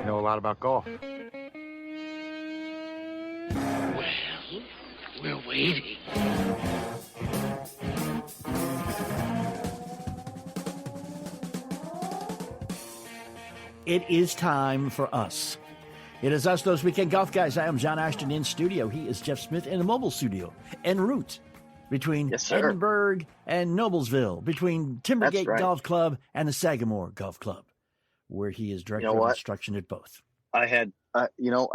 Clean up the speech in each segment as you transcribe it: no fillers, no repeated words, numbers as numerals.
know a lot about golf. Well, we're waiting. It is time for us. It is us, those weekend golf guys. I am John Ashton in studio. He is Jeff Smith in the mobile studio en route between Edinburgh and Noblesville, between Timbergate Golf Club and the Sagamore Golf Club, where he is director of instruction at both. I had, I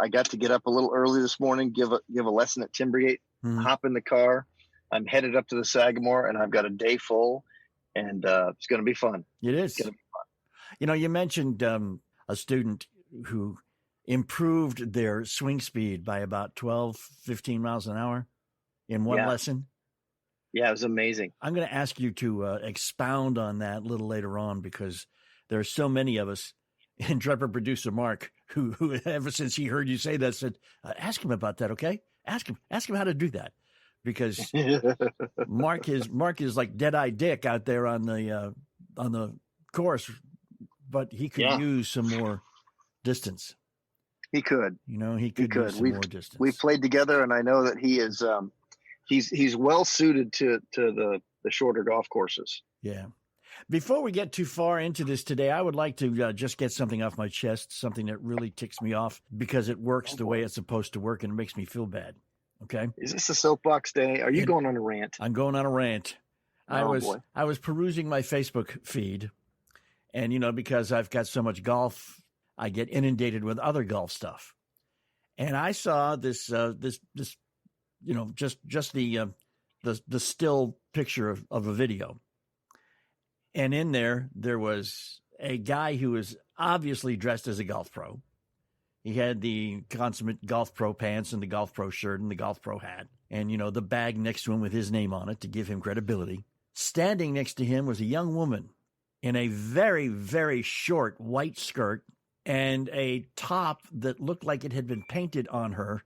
got to get up a little early this morning, give a lesson at Timbergate, hop in the car. I'm headed up to the Sagamore, and I've got a day full, and it's going to be fun. It is. It's going to be fun. You know, you mentioned a student who improved their swing speed by about 12, 15 miles an hour in one lesson. Yeah, it was amazing. I'm going to ask you to expound on that a little later on, because there are so many of us, and Trevor producer Mark, who ever since he heard you say that said, ask him about that, okay? Ask him how to do that, because Mark is like Dead-Eye Dick out there on the course, but he could use some more distance. He could. You know, he could use some more distance. We've played together, and I know that he is he's well suited to the shorter golf courses. Yeah. Before we get too far into this today, I would like to just get something off my chest, something that really ticks me off because it works the way it's supposed to work, and it makes me feel bad. Okay? Is this a soapbox day? Are you going on a rant? I'm going on a rant. I was perusing my Facebook feed, and, you know, because I've got so much golf, I get inundated with other golf stuff. And I saw this you know, just the still picture of a video. And in there was a guy who was obviously dressed as a golf pro. He had the consummate golf pro pants and the golf pro shirt and the golf pro hat. And, you know, the bag next to him with his name on it to give him credibility. Standing next to him was a young woman in a very, very short white skirt and a top that looked like it had been painted on her.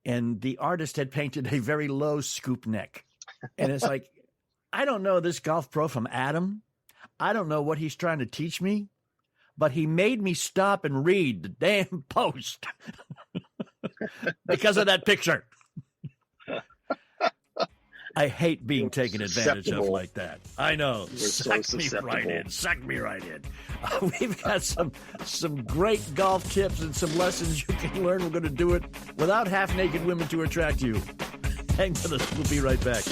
And the artist had painted a very low scoop neck. And it's like, I don't know this golf pro from Adam. I don't know what he's trying to teach me, but he made me stop and read the damn post because of that picture. I hate being taken advantage of like that. I know. Suck me right in. We've got some great golf tips and some lessons you can learn. We're going to do it without half-naked women to attract you. Hang with us. We'll be right back.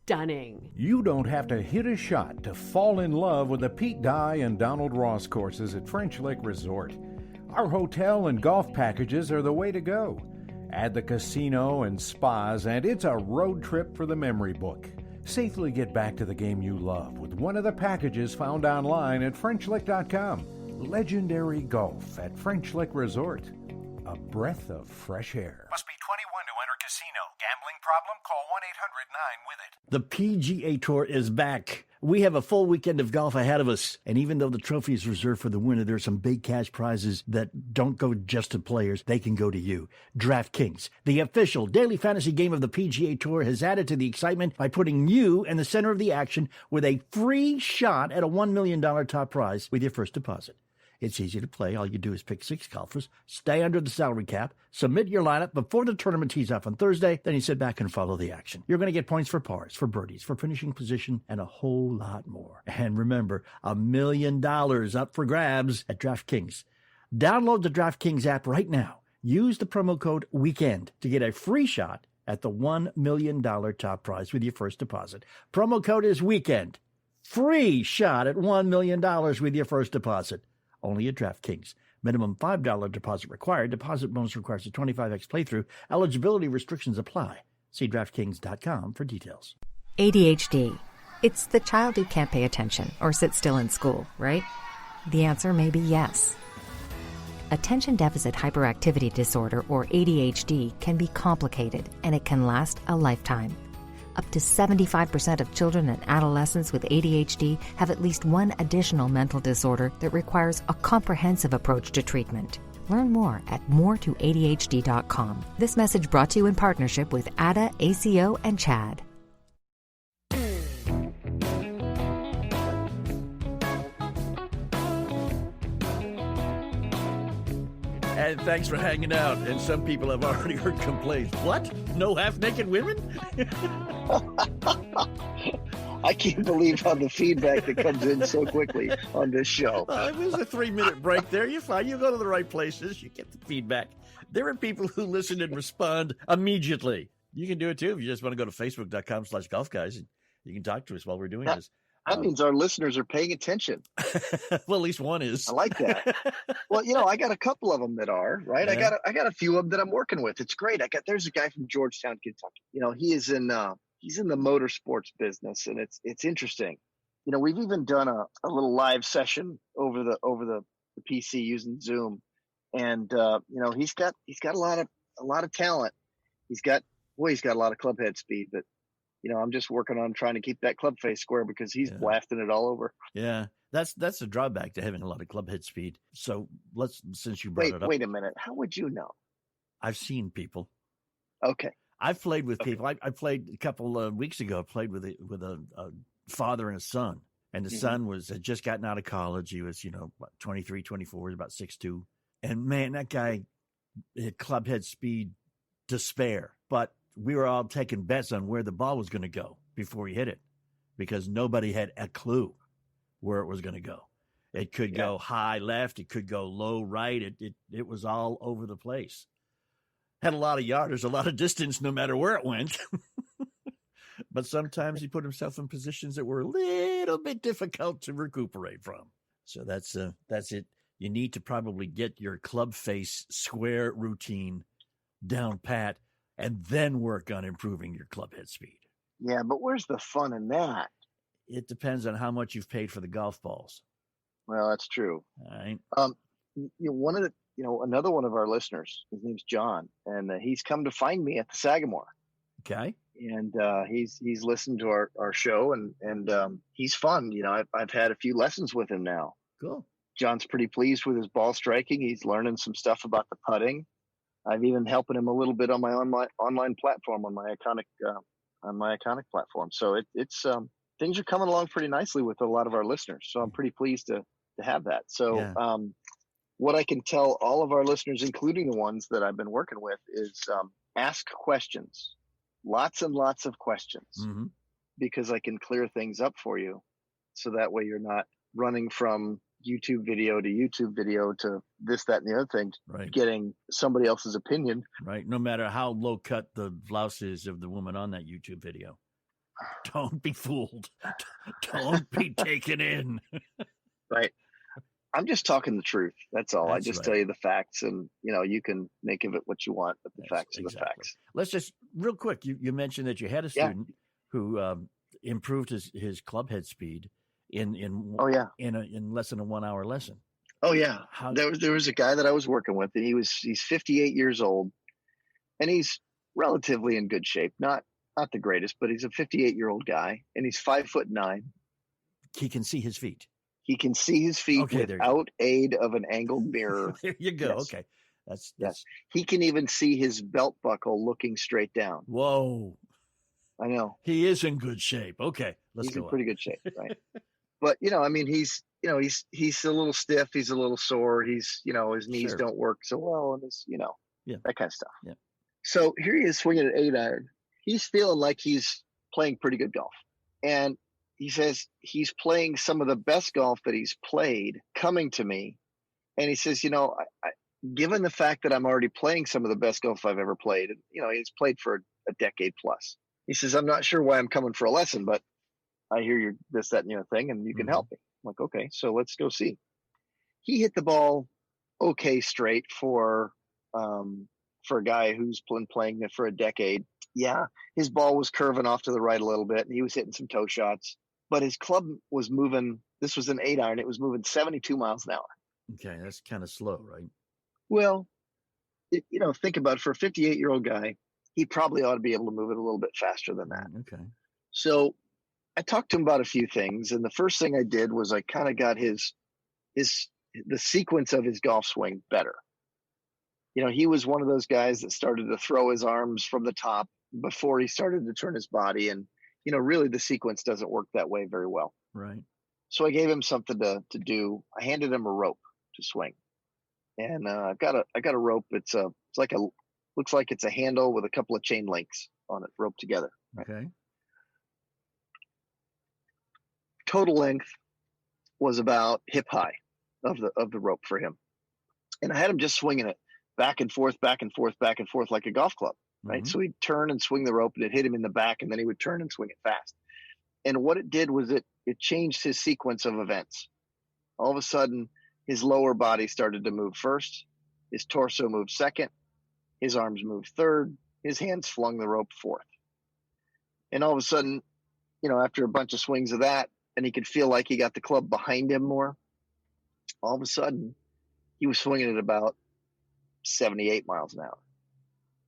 Stunning. You don't have to hit a shot to fall in love with the Pete Dye and Donald Ross courses at French Lake Resort. Our hotel and golf packages are the way to go. Add the casino and spas, and it's a road trip for the memory book. Safely get back to the game you love with one of the packages found online at FrenchLick.com. Legendary golf at French Lake Resort. A breath of fresh air. Must be 21 to enter casino. Gambling problem? Call 1-800-9-WITH-IT. The PGA Tour is back. We have a full weekend of golf ahead of us. And even though the trophy is reserved for the winner, there are some big cash prizes that don't go just to players. They can go to you. DraftKings, the official daily fantasy game of the PGA Tour, has added to the excitement by putting you in the center of the action with a free shot at a $1 million top prize with your first deposit. It's easy to play. All you do is pick 6 golfers, stay under the salary cap, submit your lineup before the tournament tees off on Thursday, then you sit back and follow the action. You're going to get points for pars, for birdies, for finishing position, and a whole lot more. And remember, $1 million up for grabs at DraftKings. Download the DraftKings app right now. Use the promo code WEEKEND to get a free shot at the $1 million top prize with your first deposit. Promo code is WEEKEND. Free shot at $1 million with your first deposit. Only at DraftKings. Minimum $5 deposit required. Deposit bonus requires a 25x playthrough. Eligibility restrictions apply. See DraftKings.com for details. ADHD. It's the child who can't pay attention or sit still in school, right? The answer may be yes. Attention deficit hyperactivity disorder, or ADHD, can be complicated, and it can last a lifetime. Up to 75% of children and adolescents with ADHD have at least one additional mental disorder that requires a comprehensive approach to treatment. Learn more at moretoadhd.com. This message brought to you in partnership with ADA, ACO, and CHAD. And thanks for hanging out. And some people have already heard complaints. What? No half-naked women? I can't believe how the feedback that comes in so quickly on this show. It was a 3-minute break there. You're fine. You go to the right places. You get the feedback. There are people who listen and respond immediately. You can do it too if you just want to go to facebook.com/golfguys and you can talk to us while we're doing this. That means our listeners are paying attention. Well, at least one is. I like that. Well, I got a couple of them that are, right? Yeah. I got a few of them that I'm working with. It's great. There's a guy from Georgetown, Kentucky. He is he's in the motorsports business, and it's interesting. We've even done a little live session over the PC using Zoom, and he's got a lot of talent. He's got a lot of club head speed, but I'm just working on trying to keep that club face square because he's blasting it all over. Yeah, that's a drawback to having a lot of club head speed. So since you brought it up. Wait a minute. How would you know? I've seen people. Okay. I've played with people. I played a couple of weeks ago. I played with a father and a son. And the son had just gotten out of college. He was, 23, 24, about 6'2". And man, that guy had club head speed to spare. But we were all taking bets on where the ball was going to go before he hit it because nobody had a clue where it was going to go. It could go high left. It could go low right. It was all over the place. Had a lot of yardage, a lot of distance, no matter where it went. But sometimes he put himself in positions that were a little bit difficult to recuperate from. So that's it. You need to probably get your club face square routine down pat and then work on improving your club head speed. Yeah, but where's the fun in that? It depends on how much you've paid for the golf balls. Well, that's true. All right. Another one of our listeners, his name's John, and he's come to find me at the Sagamore. Okay. And he's listened to our show, and he's fun. I've had a few lessons with him now. Cool. John's pretty pleased with his ball striking. He's learning some stuff about the putting. I've even helping him a little bit on my online platform, on my iconic platform. So it's things are coming along pretty nicely with a lot of our listeners. So I'm pretty pleased to have that. So what I can tell all of our listeners, including the ones that I've been working with, is ask questions, lots and lots of questions, because I can clear things up for you. So that way you're not running from YouTube video to YouTube video to this, that, and the other thing, right, getting somebody else's opinion. Right. No matter how low cut the blouse is of the woman on that YouTube video. Don't be fooled. Don't be taken in. Right. I'm just talking the truth. That's all. That's I just right. tell you the facts, and you can make of it what you want, but the facts are the facts. Let's just real quick. You mentioned that you had a student who improved his club head speed in less than a 1 hour lesson. Oh yeah. There was a guy that I was working with, and he's 58 years old, and he's relatively in good shape. Not the greatest, but he's a 58-year-old guy, and he's 5'9". He can see his feet. He can see his feet without aid of an angled mirror. There you go. Yes. Okay. Yes. He can even see his belt buckle looking straight down. Whoa. I know. He is in good shape. Okay. He's in pretty good shape, right? But he's a little stiff, he's a little sore, his knees don't work so well, and that kind of stuff. Yeah. So here he is swinging an 8-iron. He's feeling like he's playing pretty good golf. And he says he's playing some of the best golf that he's played coming to me. And he says, given the fact that I'm already playing some of the best golf I've ever played, he's played for a decade plus. He says, I'm not sure why I'm coming for a lesson, but I hear you're this, that, and the other thing, and you can help me. I'm like, okay, so let's go see. He hit the ball okay straight for a guy who's been playing it for a decade. Yeah, his ball was curving off to the right a little bit, and he was hitting some toe shots. But his club was moving. This was an 8-iron. It was moving 72 miles an hour. Okay, that's kind of slow, right? Well, think about it. For a 58-year-old guy, he probably ought to be able to move it a little bit faster than that. Okay. So I talked to him about a few things, and the first thing I did was I kind of got the sequence of his golf swing better. He was one of those guys that started to throw his arms from the top before he started to turn his body, and really the sequence doesn't work that way very well. Right. So I gave him something to do. I handed him a rope to swing. and I got a rope. It's looks like it's a handle with a couple of chain links on it, roped together. Right? Okay. Total length was about hip high of the rope for him, and I had him just swinging it back and forth, back and forth, back and forth like a golf club. Right. Mm-hmm. So he'd turn and swing the rope, and it hit him in the back, and then he would turn and swing it fast. And what it did was it changed his sequence of events. All of a sudden, his lower body started to move first. His torso moved second. His arms moved third. His hands flung the rope fourth. And all of a sudden, after a bunch of swings of that, and he could feel like he got the club behind him more, all of a sudden, he was swinging at about 78 miles an hour.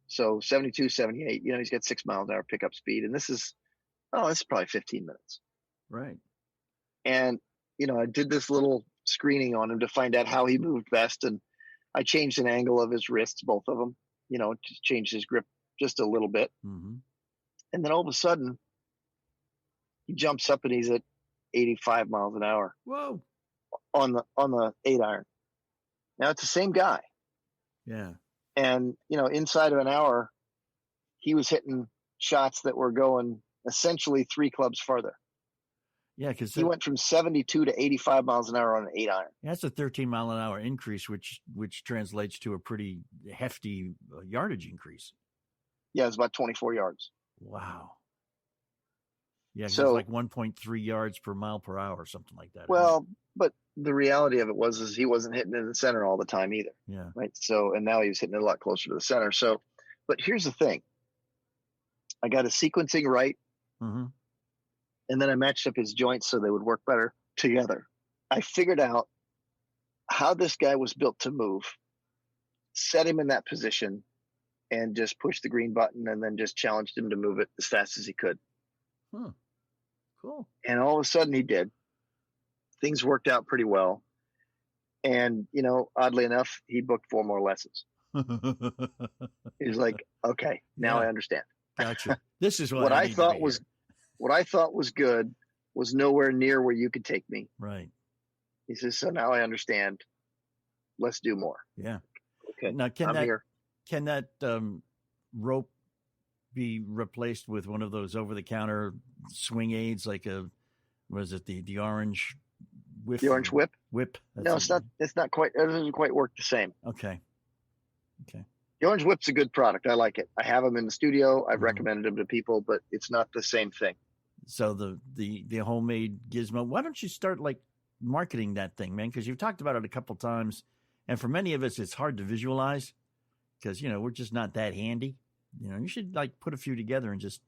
So 72, 78, he's got 6 miles an hour pickup speed. And this is probably 15 minutes. Right. And, I did this little screening on him to find out how he moved best. And I changed an angle of his wrists, both of them, just changed his grip just a little bit. Mm-hmm. And then all of a sudden, he jumps up and he's at 85 miles an hour. Whoa. On the 8-iron. Now it's the same guy. Yeah. And, inside of an hour, he was hitting shots that were going essentially 3 clubs farther. Yeah, because he went from 72 to 85 miles an hour on an 8-iron. That's a 13-mile-an-hour increase, which translates to a pretty hefty yardage increase. Yeah, it's about 24 yards. Wow. Yeah, so it's like 1.3 yards per mile per hour, something like that. Well, but the reality of it is he wasn't hitting it in the center all the time either. Yeah. Right. So, and now he was hitting it a lot closer to the center. So, but here's the thing. I got his sequencing right. Mm-hmm. And then I matched up his joints so they would work better together. I figured out how this guy was built to move, set him in that position, and just push the green button, and then just challenged him to move it as fast as he could. Cool. And all of a sudden he did. Things worked out pretty well. And, oddly enough, he booked 4 more lessons. He was like, okay, now I understand. Gotcha. This is what I thought was good was nowhere near where you could take me. Right. He says, so now I understand. Let's do more. Yeah. Okay. Now, here. Can that rope be replaced with one of those over-the-counter swing aids, like the orange whip? The orange whip? Whip. No, it's not. It's not quite. It doesn't quite work the same. Okay. The orange whip's a good product. I like it. I have them in the studio. I've recommended them to people, but it's not the same thing. So the homemade gizmo. Why don't you start marketing that thing, man? Because you've talked about it a couple times, and for many of us, it's hard to visualize because we're just not that handy. You should put a few together and just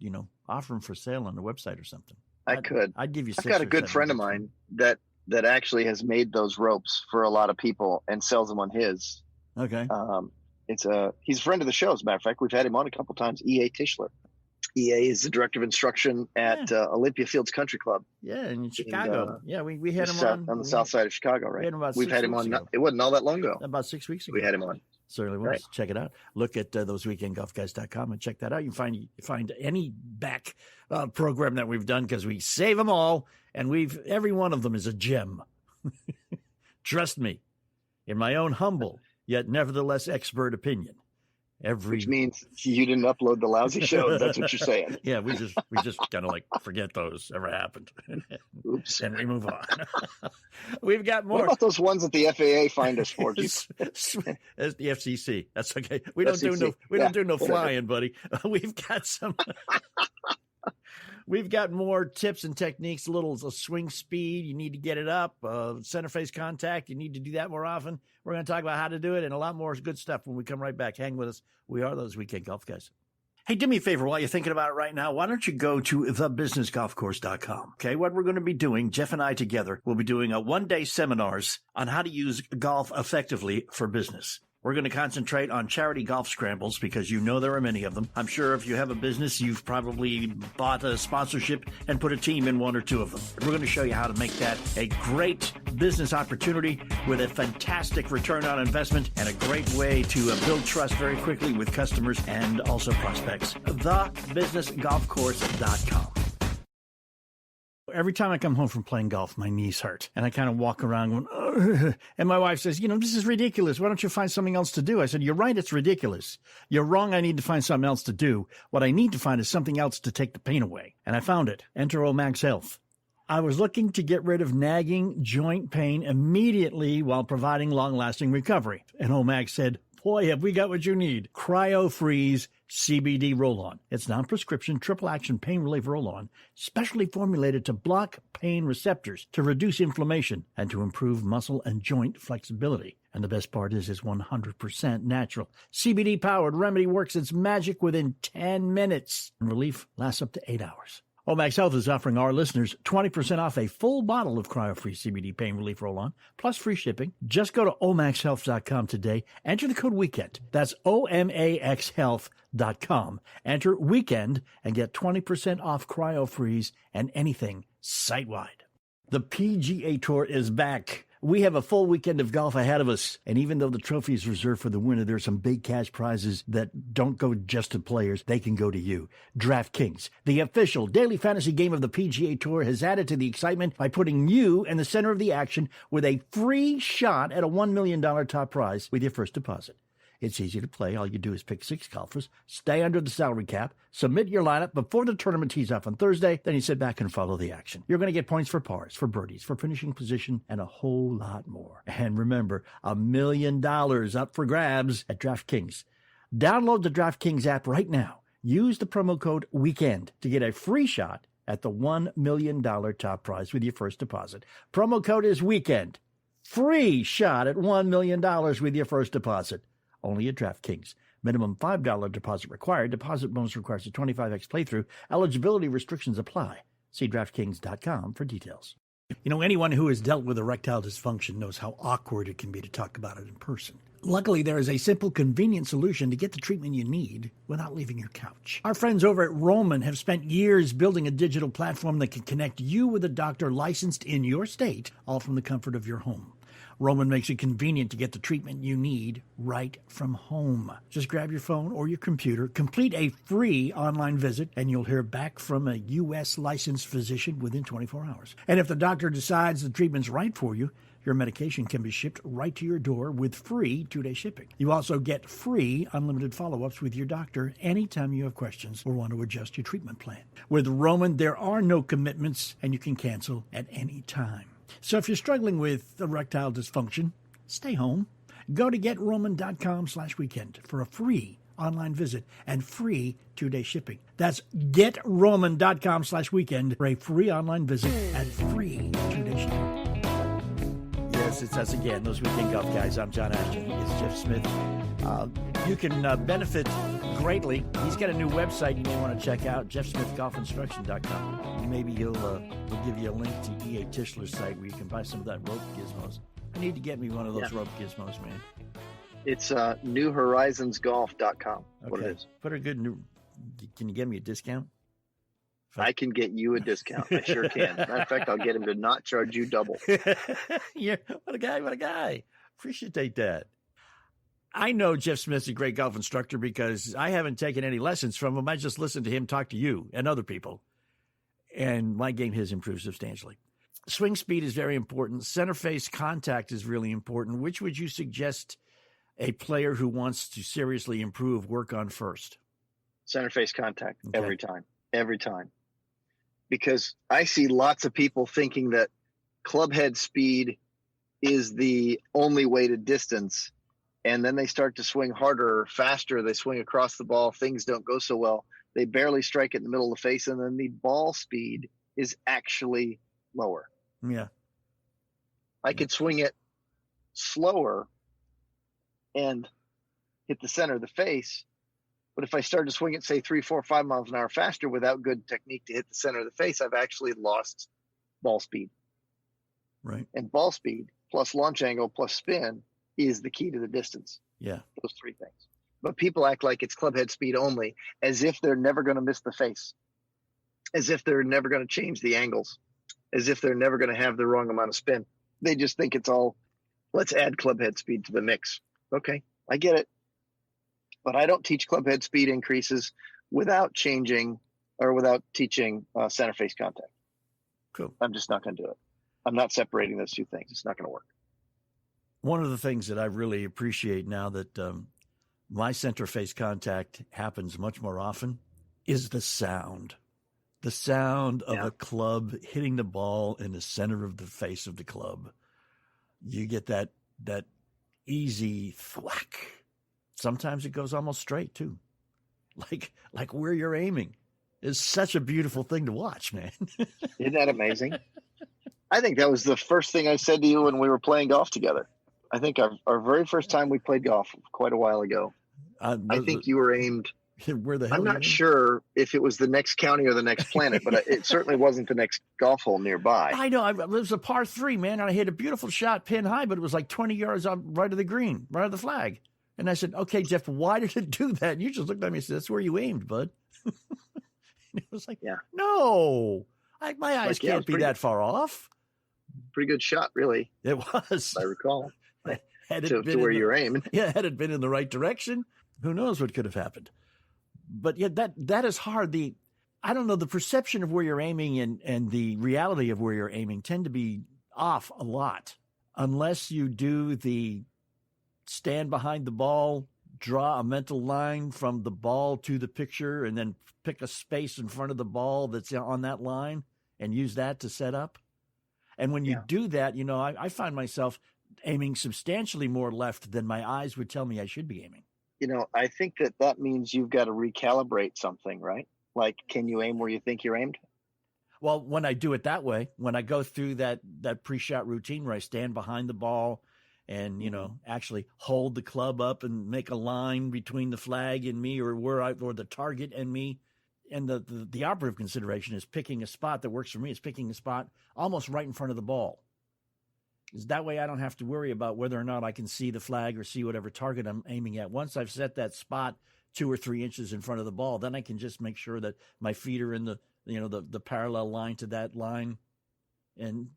offer them for sale on the website or something. I'd give you. I've got a good friend of mine that actually has made those ropes for a lot of people and sells them on his. Okay. He's a friend of the show. As a matter of fact, we've had him on a couple times. E.A. Tischler. E.A. is the director of instruction at Olympia Fields Country Club. Yeah, in Chicago. We had him on the south side of Chicago, right? We've had him on. It wasn't all that long ago. About 6 weeks ago. We had him on. Certainly was. Right. Check it out. Look at thoseweekendgolfguys.com and check that out. You can find any back program that we've done because we save them all, and every one of them is a gem. Trust me, in my own humble yet nevertheless expert opinion. Which means you didn't upload the lousy show. That's what you're saying. Yeah, we just kind of forget those ever happened. Oops. And we move on. We've got more. What about those ones that the FAA find us for? As the FCC. That's okay. We don't do no flying, buddy. We've got some. We've got more tips and techniques, a little swing speed. You need to get it up. Center face contact. You need to do that more often. We're going to talk about how to do it and a lot more good stuff when we come right back. Hang with us. We are those weekend golf guys. Hey, do me a favor while you're thinking about it right now. Why don't you go to thebusinessgolfcourse.com? Okay, what we're going to be doing, Jeff and I together, we'll be doing a one-day seminars on how to use golf effectively for business. We're going to concentrate on charity golf scrambles because there are many of them. I'm sure if you have a business, you've probably bought a sponsorship and put a team in one or two of them. We're going to show you how to make that a great business opportunity with a fantastic return on investment and a great way to build trust very quickly with customers and also prospects. TheBusinessGolfCourse.com. Every time I come home from playing golf, my knees hurt. And I kind of walk around going, ugh. And my wife says, this is ridiculous. Why don't you find something else to do? I said, you're right, it's ridiculous. You're wrong, I need to find something else to do. What I need to find is something else to take the pain away. And I found it. Enter Omax Health. I was looking to get rid of nagging joint pain immediately while providing long-lasting recovery. And Omax said, boy, have we got what you need. Cryo-Freeze CBD Roll-On. It's non-prescription, triple-action pain relief roll-on, specially formulated to block pain receptors, to reduce inflammation, and to improve muscle and joint flexibility. And the best part is it's 100% natural. CBD-powered remedy works its magic within 10 minutes. And relief lasts up to 8 hours. Omax Health is offering our listeners 20% off a full bottle of Cryo-Free CBD Pain Relief Roll-On, plus free shipping. Just go to omaxhealth.com today. Enter the code WEEKEND. That's omaxhealth.com. Enter WEEKEND and get 20% off Cryo-Freeze and anything site-wide. The PGA Tour is back. We have a full weekend of golf ahead of us. And even though the trophy is reserved for the winner, there's some big cash prizes that don't go just to players. They can go to you. DraftKings, the official daily fantasy game of the PGA Tour, has added to the excitement by putting you in the center of the action with a free shot at a $1 million top prize with your first deposit. It's easy to play. All you do is pick 6 golfers, stay under the salary cap, submit your lineup before the tournament tees off on Thursday, then you sit back and follow the action. You're going to get points for pars, for birdies, for finishing position, and a whole lot more. And remember, $1 million up for grabs at DraftKings. Download the DraftKings app right now. Use the promo code WEEKEND to get a free shot at the $1 million top prize with your first deposit. Promo code is WEEKEND. Free shot at $1 million with your first deposit. Only at DraftKings. Minimum $5 deposit required. Deposit bonus requires a 25x playthrough. Eligibility restrictions apply. See DraftKings.com for details. Anyone who has dealt with erectile dysfunction knows how awkward it can be to talk about it in person. Luckily, there is a simple, convenient solution to get the treatment you need without leaving your couch. Our friends over at Roman have spent years building a digital platform that can connect you with a doctor licensed in your state, all from the comfort of your home. Roman makes it convenient to get the treatment you need right from home. Just grab your phone or your computer, complete a free online visit, and you'll hear back from a U.S. licensed physician within 24 hours. And if the doctor decides the treatment's right for you, your medication can be shipped right to your door with free 2-day shipping. You also get free unlimited follow-ups with your doctor anytime you have questions or want to adjust your treatment plan. With Roman, there are no commitments, and you can cancel at any time. So if you're struggling with erectile dysfunction, stay home. Go to GetRoman.com/weekend for a free online visit and free 2-day shipping. That's GetRoman.com/weekend for a free online visit and free 2-day shipping. Yes, it's us again, those Weekend Golf guys. I'm John Ashton. It's Jeff Smith. You can benefit greatly. He's got a new website you may want to check out, jeffsmithgolfinstruction.com. Maybe he'll give you a link to E.A. Tischler's site where you can buy some of that rope gizmos. I need to get me one of those rope gizmos, man. It's newhorizonsgolf.com. What it is. Put a good new. Can you get me a discount? I can get you a discount. I sure can. Matter of fact, I'll get him to not charge you double. Yeah, what a guy. Appreciate that. I know Jeff Smith's a great golf instructor because I haven't taken any lessons from him. I just listen to him talk to you and other people. And my game has improved substantially. Swing speed is very important. Center face contact is really important. Which would you suggest a player who wants to seriously improve work on first? Center face contact. Okay. Every time. Because I see lots of people thinking that club head speed is the only way to distance. And then they start to swing harder, faster. They swing across the ball. Things don't go so well. They barely strike it in the middle of the face. And then the ball speed is actually lower. Yeah. I could swing it slower and hit the center of the face. But if I start to swing it, say 3, 4, 5 miles an hour faster without good technique to hit the center of the face, I've actually lost ball speed. Right. And ball speed plus launch angle plus spin is the key to the distance. Yeah. Those 3 things. But people act like it's club head speed only, as if they're never going to miss the face, as if they're never going to change the angles, as if they're never going to have the wrong amount of spin. They just think it's all, let's add club head speed to the mix. Okay, I get it. But I don't teach club head speed increases without changing or without teaching center face contact. Cool. I'm just not going to do it. I'm not separating those two things. It's not going to work. One of the things that I really appreciate now that my center face contact happens much more often is the sound. The sound of a club hitting the ball in the center of the face of the club. You get that easy thwack. Sometimes it goes almost straight too. Like where you're aiming is such a beautiful thing to watch, man. Isn't that amazing? I think that was the first thing I said to you when we were playing golf together. I think our very first time we played golf quite a while ago. I think you were aimed. Where the hell? I'm not sure if it was the next county or the next planet, but it certainly wasn't the next golf hole nearby. I know. It was a par 3, man. And I hit a beautiful shot pin high, but it was like 20 yards up right of the green, right of the flag. And I said, okay, Jeff, why did it do that? And you just looked at me and said, that's where you aimed, bud. And it was like, no, my eyes can't be that far off. Pretty good shot, really. It was. I recall. Had to where you're aiming. Yeah, had it been in the right direction, who knows what could have happened. But yeah, that is hard. I don't know, the perception of where you're aiming and the reality of where you're aiming tend to be off a lot unless you do the stand behind the ball, draw a mental line from the ball to the picture, and then pick a space in front of the ball that's on that line and use that to set up. And when you do that, I find myself aiming substantially more left than my eyes would tell me I should be aiming. I think that means you've got to recalibrate something, right? Like, can you aim where you think you're aimed? Well, when I do it that way, when I go through that pre-shot routine where I stand behind the ball and, actually hold the club up and make a line between the flag and me or the target and me. And the operative consideration is picking a spot that works for me. It's picking a spot almost right in front of the ball. Is that way I don't have to worry about whether or not I can see the flag or see whatever target I'm aiming at. Once I've set that spot 2 or 3 inches in front of the ball, then I can just make sure that my feet are in the parallel line to that line and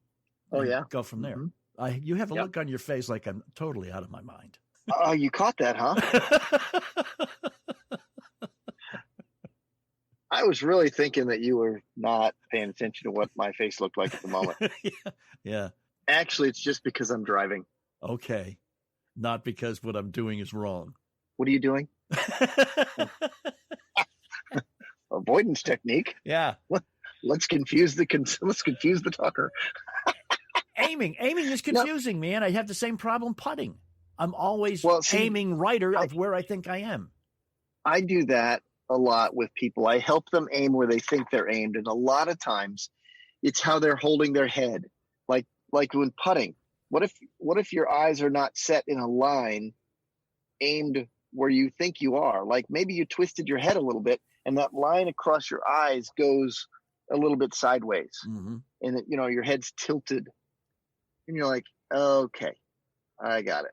go from there. Mm-hmm. You have a look on your face like I'm totally out of my mind. Oh, you caught that, huh? I was really thinking that you were not paying attention to what my face looked like at the moment. Yeah. Actually, it's just because I'm driving. Okay. Not because what I'm doing is wrong. What are you doing? Avoidance technique. Yeah. Let's confuse the talker. Aiming is confusing, man. I have the same problem putting. I'm always aiming righter of where I think I am. I do that a lot with people. I help them aim where they think they're aimed. And a lot of times it's how they're holding their head. Like when putting, what if your eyes are not set in a line aimed where you think you are? Like maybe you twisted your head a little bit and that line across your eyes goes a little bit sideways. Mm-hmm. And your head's tilted and you're like, okay, I got it.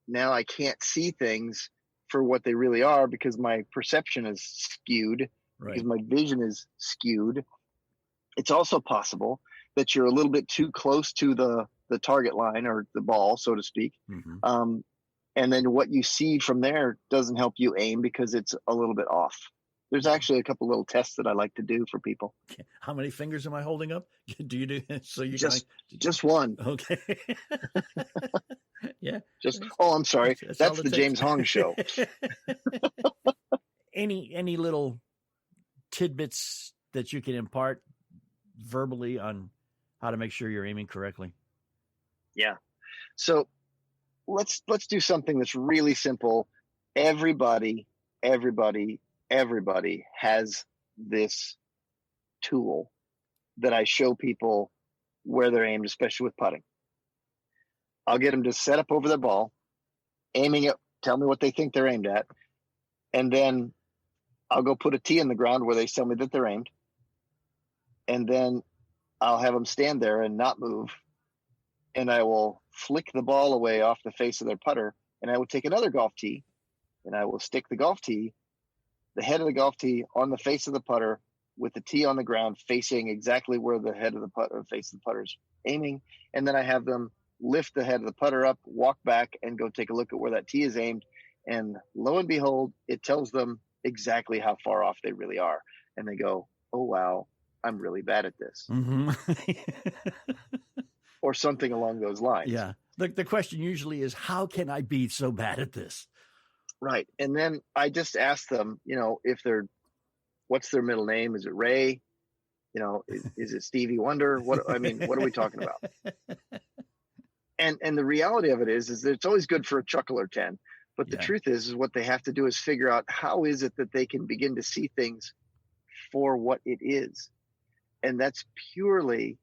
Now I can't see things for what they really are because my perception is skewed, because my vision is skewed. It's also possible that you're a little bit too close to the target line or the ball, so to speak. Mm-hmm. And then what you see from there doesn't help you aim because it's a little bit off. There's actually a couple little tests that I like to do for people. How many fingers am I holding up? Do you do so? You just one. Okay. Yeah. I'm sorry. That's the James Hong show. Any little tidbits that you can impart verbally on how to make sure you're aiming correctly? Yeah. So let's do something that's really simple. Everybody has this tool that I show people where they're aimed, especially with putting. I'll get them to set up over the ball, aiming it, tell me what they think they're aimed at, and then I'll go put a tee in the ground where they tell me that they're aimed, and then I'll have them stand there and not move, and I will flick the ball away off the face of their putter, and I will take another golf tee, and I will stick the golf tee, the head of the golf tee on the face of the putter with the tee on the ground facing exactly where the head of the putter, face of the putter is aiming, and then I have them lift the head of the putter up, walk back, and go take a look at where that tee is aimed. And lo and behold, it tells them exactly how far off they really are. And they go, oh, wow, I'm really bad at this, Mm-hmm. or something along those lines. Yeah. The question usually is, how can I be so bad at this? Right. And then I just ask them, what's their middle name? Is it Ray? Is it Stevie Wonder? What are we talking about? And the reality of it is that it's always good for a chuckle or 10. But the truth is what they have to do is figure out how is it that they can begin to see things for what it is. And that's purely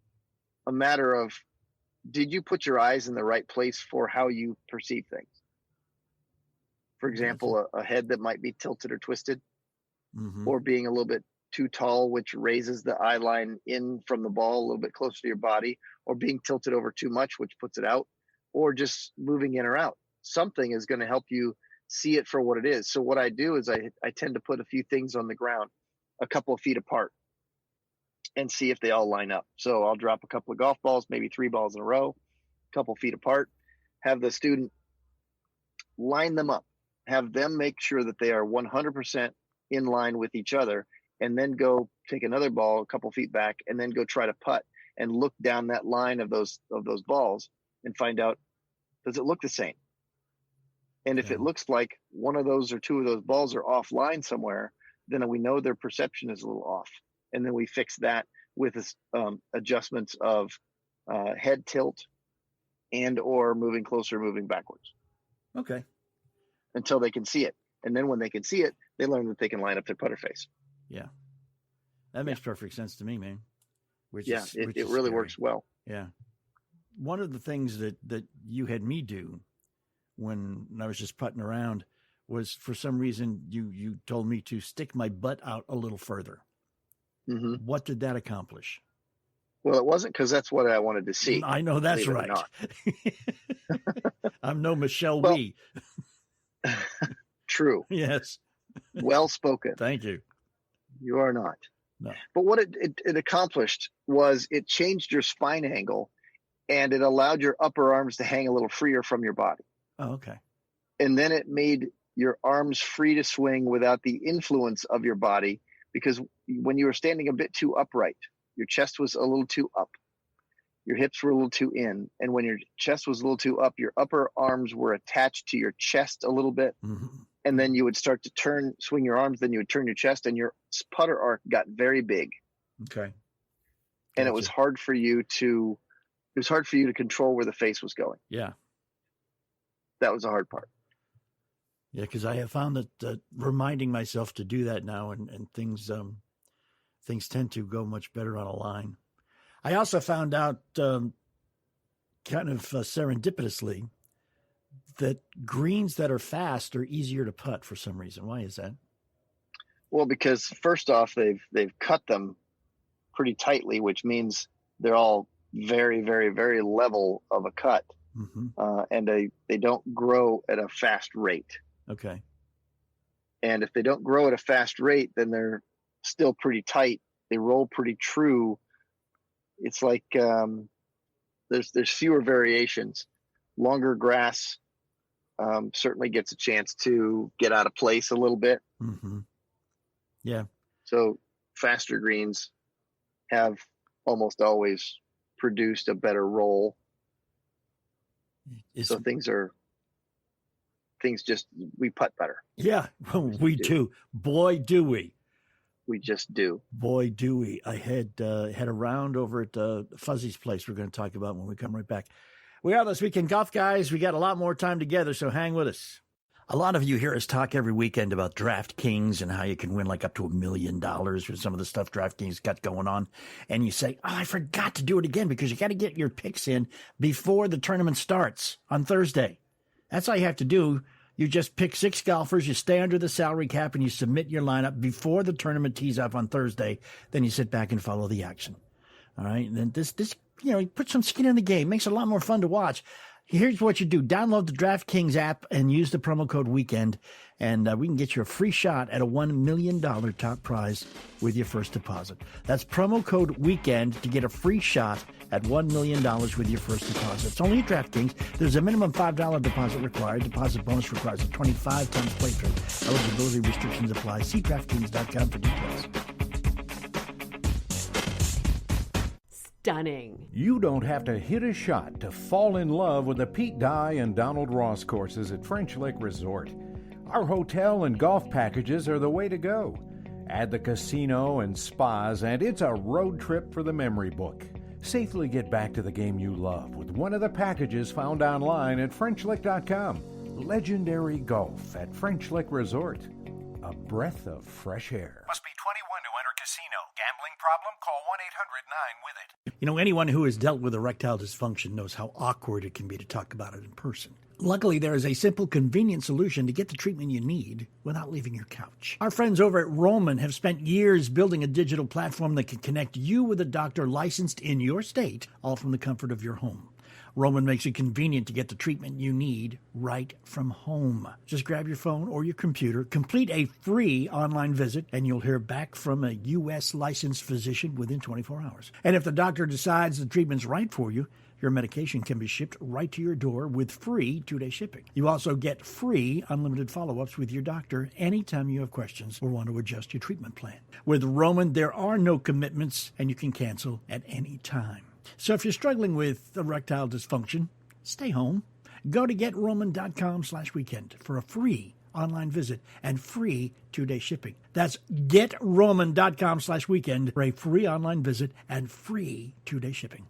a matter of, did you put your eyes in the right place for how you perceive things? For example, a head that might be tilted or twisted, Mm-hmm. or being a little bit too tall, which raises the eye line in from the ball a little bit closer to your body, or being tilted over too much, which puts it out, or just moving in or out. Something is going to help you see it for what it is. So what I do is I tend to put a few things on the ground a couple of feet apart and see if they all line up. So I'll drop a couple of golf balls, maybe 3 balls in a row, a couple feet apart, have the student line them up, have them make sure that they are 100% in line with each other, and then go take another ball a couple feet back and then go try to putt and look down that line of those balls and find out, does it look the same? And if it looks like one of those or 2 of those balls are offline somewhere, then we know their perception is a little off. And then we fix that with adjustments of head tilt and or moving closer, moving backwards. Okay. Until they can see it. And then when they can see it, they learn that they can line up their putter face. Yeah. That makes perfect sense to me, man. It really works well. Yeah. One of the things that you had me do when I was just putting around was, for some reason, you told me to stick my butt out a little further. Mm-hmm. What did that accomplish? Well, it wasn't because that's what I wanted to see. I know that's right. I'm no Michelle Wee. True. Yes. Well spoken. Thank you. You are not. No. But what it accomplished was it changed your spine angle, and it allowed your upper arms to hang a little freer from your body. Oh, okay. And then it made your arms free to swing without the influence of your body, because when you were standing a bit too upright, your chest was a little too up. Your hips were a little too in. And when your chest was a little too up, your upper arms were attached to your chest a little bit. Mm-hmm. And then you would start to swing your arms, then you would turn your chest, and your putter arc got very big. Okay. And it was hard for you to control where the face was going. Yeah. That was the hard part. Yeah, because I have found that reminding myself to do that now, and things tend to go much better on a line. I also found out kind of serendipitously that greens that are fast are easier to putt for some reason. Why is that? Well, because first off, they've cut them pretty tightly, which means they're all very, very, very level of a cut. Mm-hmm. And they don't grow at a fast rate. Okay. And if they don't grow at a fast rate, then they're still pretty tight. They roll pretty true. It's like there's fewer variations. Longer grass certainly gets a chance to get out of place a little bit. Mm-hmm. Yeah. So faster greens have almost always produced a better roll. So we putt better. Yeah, we do. Boy, do we. We just do. Boy, do we. I had a round over at Fuzzy's place we're going to talk about when we come right back. We are This Weekend Golf, guys. We got a lot more time together, so hang with us. A lot of you hear us talk every weekend about DraftKings and how you can win like up to $1 million with some of the stuff DraftKings got going on. And you say, I forgot to do it again, because you got to get your picks in before the tournament starts on Thursday. That's all you have to do. You just pick 6 golfers, you stay under the salary cap, and you submit your lineup before the tournament tees off on Thursday. Then you sit back and follow the action. All right. And then this, put some skin in the game. Makes it a lot more fun to watch. Here's what you do. Download the DraftKings app and use the promo code WEEKEND, and we can get you a free shot at a $1 million top prize with your first deposit. That's promo code WEEKEND to get a free shot at $1 million with your first deposit. It's only at DraftKings. There's a minimum $5 deposit required. Deposit bonus requires a 25 times playthrough. Eligibility restrictions apply. See DraftKings.com for details. stunning. You don't have to hit a shot to fall in love with the Pete Dye and Donald Ross courses at French Lick Resort. Our hotel and golf packages are the way to go. Add the casino and spas, and it's a road trip for the memory book. Safely get back to the game you love with one of the packages found online at FrenchLick.com. Legendary golf at French Lick Resort. A breath of fresh air. Must be 21 to enter casino. Gambling problem? Call 1-800-9-WITH-IT. You know, anyone who has dealt with erectile dysfunction knows how awkward it can be to talk about it in person. Luckily, there is a simple, convenient solution to get the treatment you need without leaving your couch. Our friends over at Roman have spent years building a digital platform that can connect you with a doctor licensed in your state, all from the comfort of your home. Roman makes it convenient to get the treatment you need right from home. Just grab your phone or your computer, complete a free online visit, and you'll hear back from a U.S. licensed physician within 24 hours. And if the doctor decides the treatment's right for you, your medication can be shipped right to your door with free 2-day shipping. You also get free unlimited follow-ups with your doctor anytime you have questions or want to adjust your treatment plan. With Roman, there are no commitments, and you can cancel at any time. So if you're struggling with erectile dysfunction, stay home. Go to GetRoman.com/weekend for a free online visit and free 2-day shipping. That's GetRoman.com/weekend for a free online visit and free 2-day shipping.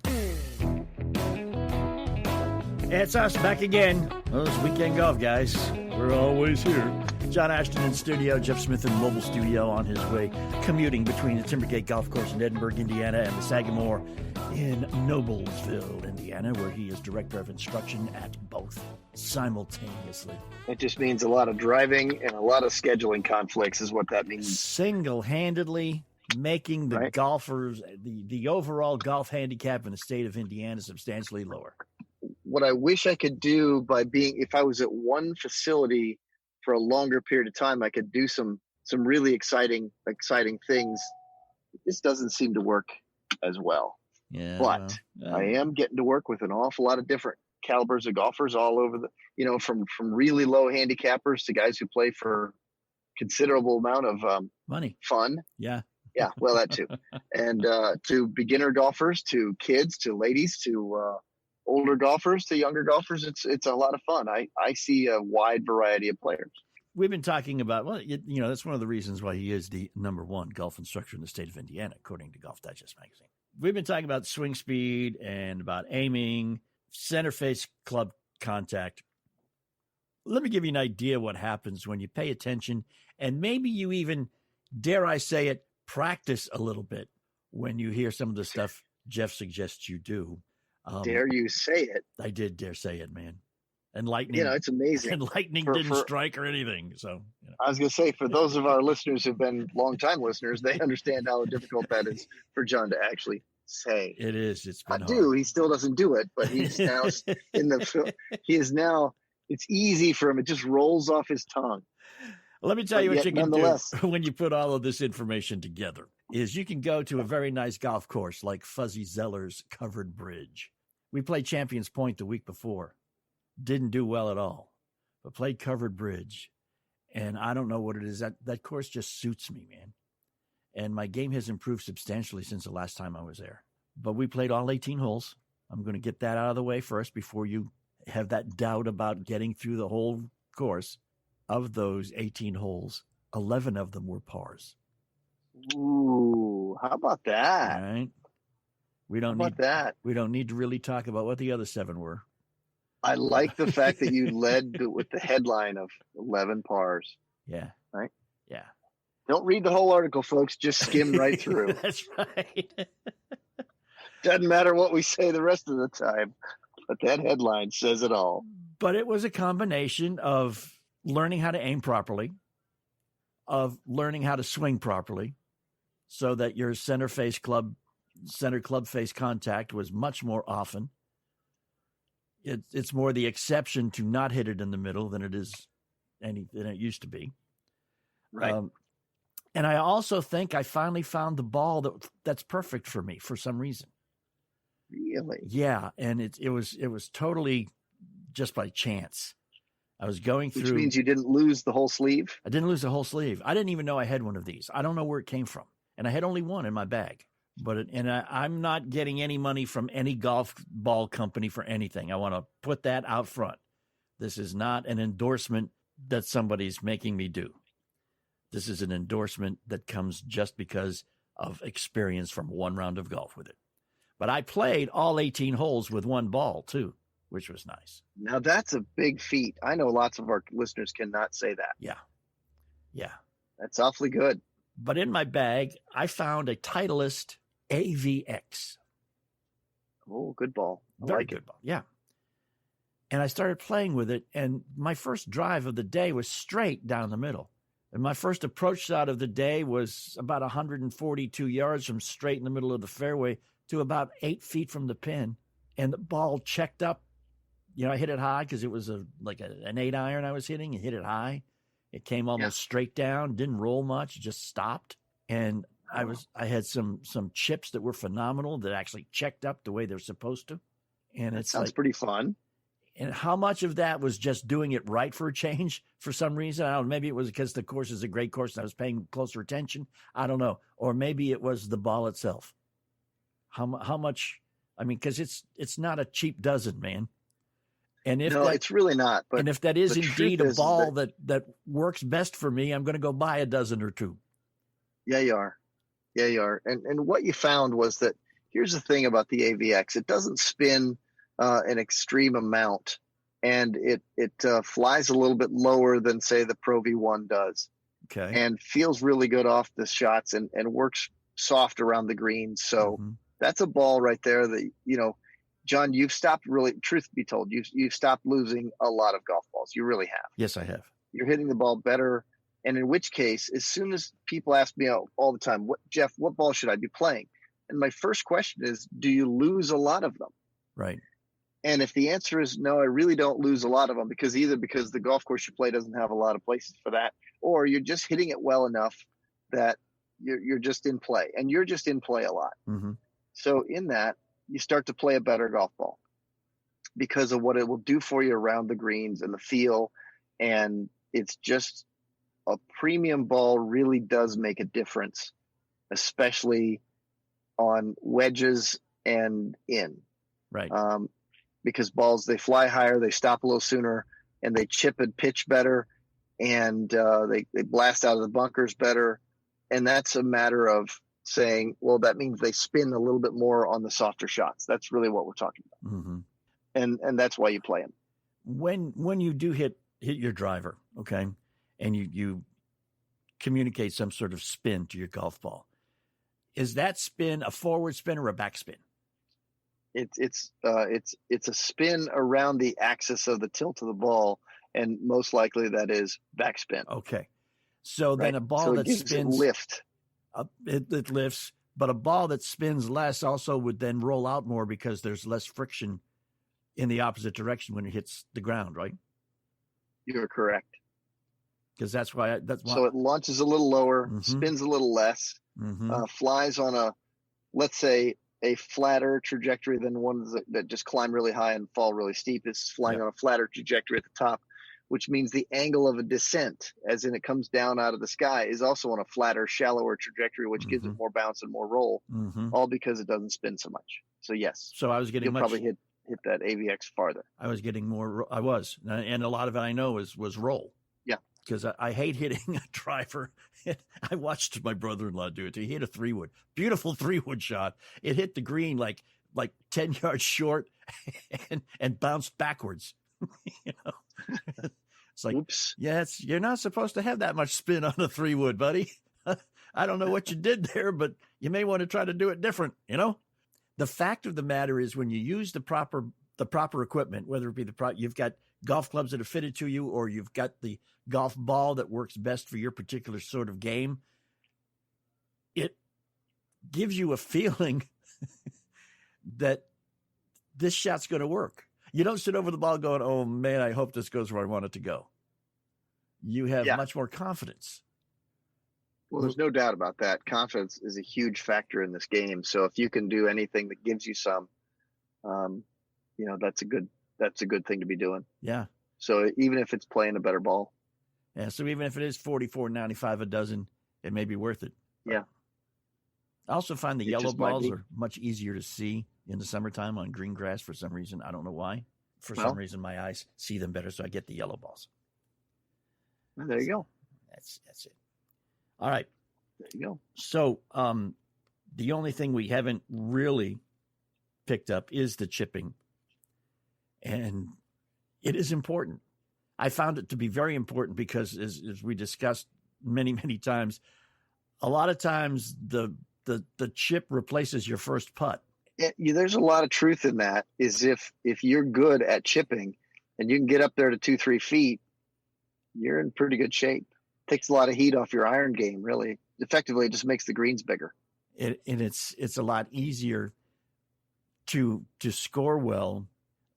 It's us back again. Those weekend golf guys. We're always here. John Ashton in studio, Jeff Smith in mobile studio on his way commuting between the Timbergate Golf Course in Edinburgh, Indiana, and the Sagamore in Noblesville, Indiana, where he is director of instruction at both simultaneously. It just means a lot of driving and a lot of scheduling conflicts is what that means. Single-handedly making the Right. golfers, the overall golf handicap in the state of Indiana substantially lower. What I wish I could do if I was at one facility for a longer period of time, I could do some really exciting things. This doesn't seem to work as well. Yeah, But I am getting to work with an awful lot of different calibers of golfers all over from really low handicappers to guys who play for considerable amount of money, fun. Yeah. Yeah, well, that too. And to beginner golfers, to kids, to ladies, to older golfers, to younger golfers, it's a lot of fun. I see a wide variety of players. We've been talking about, that's one of the reasons why he is the number one golf instructor in the state of Indiana, according to Golf Digest magazine. We've been talking about swing speed and about aiming, center face club contact. Let me give you an idea what happens when you pay attention, and maybe you even, dare I say it, practice a little bit when you hear some of the stuff Jeff suggests you do. Dare you say it? I did dare say it, man. And lightning, it's amazing. And lightning didn't strike or anything. So I was going to say, for those of our listeners who've been longtime listeners, they understand how difficult that is for John to actually say. It is. It's been hard. He still doesn't do it, but he's now it's easy for him. It just rolls off his tongue. Let me tell you what you can do when you put all of this information together is you can go to a very nice golf course like Fuzzy Zeller's Covered Bridge. We played Champions Point the week before. Didn't do well at all, but played Covered Bridge. And I don't know what it is. That course just suits me, man. And my game has improved substantially since the last time I was there. But we played all 18 holes. I'm going to get that out of the way first before you have that doubt about getting through the whole course. Of those 18 holes, 11 of them were pars. Ooh, how about that? All right. We don't need to really talk about what the other 7 were. I like the fact that you led with the headline of 11 pars. Yeah. Right? Yeah. Don't read the whole article, folks. Just skim right through. That's right. Doesn't matter what we say the rest of the time, but that headline says it all. But it was a combination of learning how to aim properly, of learning how to swing properly, so that your center club face contact was much more often. It's more the exception to not hit it in the middle than it used to be. Right. And I also think I finally found the ball that's perfect for me for some reason. Really? Yeah, and it was totally just by chance. I was going through. Which means you didn't lose the whole sleeve? I didn't lose the whole sleeve. I didn't even know I had one of these. I don't know where it came from. And I had only one in my bag. I'm not getting any money from any golf ball company for anything. I want to put that out front. This is not an endorsement that somebody's making me do. This is an endorsement that comes just because of experience from one round of golf with it. But I played all 18 holes with one ball too, which was nice. Now that's a big feat. I know lots of our listeners cannot say that. Yeah. That's awfully good. But in my bag, I found a Titleist AVX. Oh, good ball. I Very like good it. ball. Yeah. And I started playing with it, and my first drive of the day was straight down the middle. And my first approach shot of the day was about 142 yards from straight in the middle of the fairway to about 8 feet from the pin. And the ball checked up. I hit it high because it was an 8-iron I was hitting. I hit it high. It came almost straight down, didn't roll much, just stopped. And I had some chips that were phenomenal that actually checked up the way they're supposed to. And it sounds pretty fun. And how much of that was just doing it right for a change for some reason? I don't know. Maybe it was because the course is a great course and I was paying closer attention. I don't know. Or maybe it was the ball itself. How much? I mean, because it's not a cheap dozen, man. And if it's really not. But and if that is indeed a ball that works best for me, I'm going to go buy a dozen or two. Yeah, you are. And what you found was that here's the thing about the AVX: it doesn't spin an extreme amount, and it flies a little bit lower than say the Pro V1 does. Okay. And feels really good off the shots and works soft around the greens. So that's a ball right there that John, you've stopped really, truth be told, you've stopped losing a lot of golf balls. You really have. Yes, I have. You're hitting the ball better. And in which case, as soon as people ask me all the time, Jeff, what ball should I be playing? And my first question is, do you lose a lot of them? Right. And if the answer is no, I really don't lose a lot of them because the golf course you play doesn't have a lot of places for that, or you're just hitting it well enough that you're just in play, and you're just in play a lot. Mm-hmm. So in that, you start to play a better golf ball because of what it will do for you around the greens and the feel. And it's just a premium ball really does make a difference, especially on wedges and in. Right. Because balls, they fly higher, they stop a little sooner, and they chip and pitch better, and they blast out of the bunkers better. And that's a matter of saying, well, that means they spin a little bit more on the softer shots. That's really what we're talking about. Mm-hmm. And that's why you play them. When you do hit your driver, okay, and you communicate some sort of spin to your golf ball, is that spin a forward spin or a back spin? It's a spin around the axis of the tilt of the ball, and most likely that is backspin. Okay, so right? Then a ball that spins lift. It lifts, but a ball that spins less also would then roll out more because there's less friction in the opposite direction when it hits the ground, right? You're correct. Because that's why. So it launches a little lower, spins a little less, flies on let's say, a flatter trajectory than ones that just climb really high and fall really steep. It's flying on a flatter trajectory at the top, which means the angle of a descent, as in it comes down out of the sky, is also on a flatter, shallower trajectory, which gives it more bounce and more roll, all because it doesn't spin so much. So yes. So I was getting probably hit that AVX farther. I was getting more. I was, and a lot of it I know was roll. Yeah, because I hate hitting a driver. I watched my brother-in-law do it. He hit a 3-wood, beautiful 3-wood shot. It hit the green like 10 yards short, and bounced backwards. It's like, oops. Yeah, you're not supposed to have that much spin on a 3-wood, buddy. I don't know what you did there, but you may want to try to do it different. The fact of the matter is, when you use the proper equipment, whether it be you've got golf clubs that are fitted to you, or you've got the golf ball that works best for your particular sort of game, it gives you a feeling that this shot's going to work. You don't sit over the ball going, oh man, I hope this goes where I want it to go. You have much more confidence. Well, there's no doubt about that. Confidence is a huge factor in this game. So if you can do anything that gives you some, that's a good thing to be doing. Yeah. So even if it's playing a better ball. Yeah. So even if it is $44.95 a dozen, it may be worth it. Yeah. I also find the It yellow just might balls be. are much easier to see in the summertime on green grass for some reason. I don't know why. For Well- some reason, my eyes see them better, so I get the yellow balls. Well, there you go. That's it. All right. There you go. So the only thing we haven't really picked up is the chipping. And it is important. I found it to be very important because, as we discussed many, many times, a lot of times the chip replaces your first putt. There's a lot of truth in that. Is if you're good at chipping and you can get up there to 2-3 feet, you're in pretty good shape. Takes a lot of heat off your iron game, really. Effectively, it just makes the greens bigger. And it's a lot easier to score well.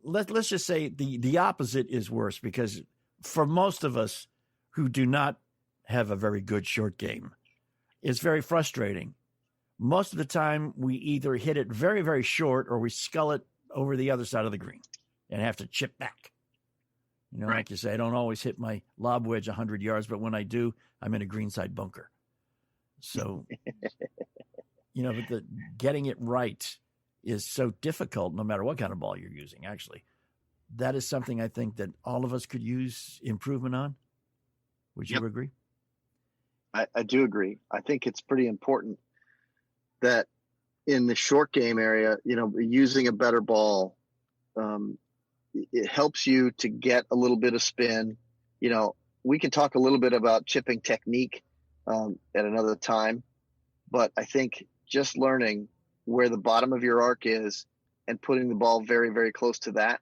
Let's just say the opposite is worse, because for most of us who do not have a very good short game, it's very frustrating. Most of the time, we either hit it very, very short or we scull it over the other side of the green and have to chip back. You know, Right. like you say, I don't always hit my lob wedge 100 yards, but when I do, I'm in a greenside bunker. So, but getting it right is so difficult no matter what kind of ball you're using, actually. That is something I think that all of us could use improvement on. Would you Yep. agree? I do agree. I think it's pretty important that in the short game area, using a better ball, it helps you to get a little bit of spin. We can talk a little bit about chipping technique at another time, but I think just learning where the bottom of your arc is and putting the ball very, very close to that,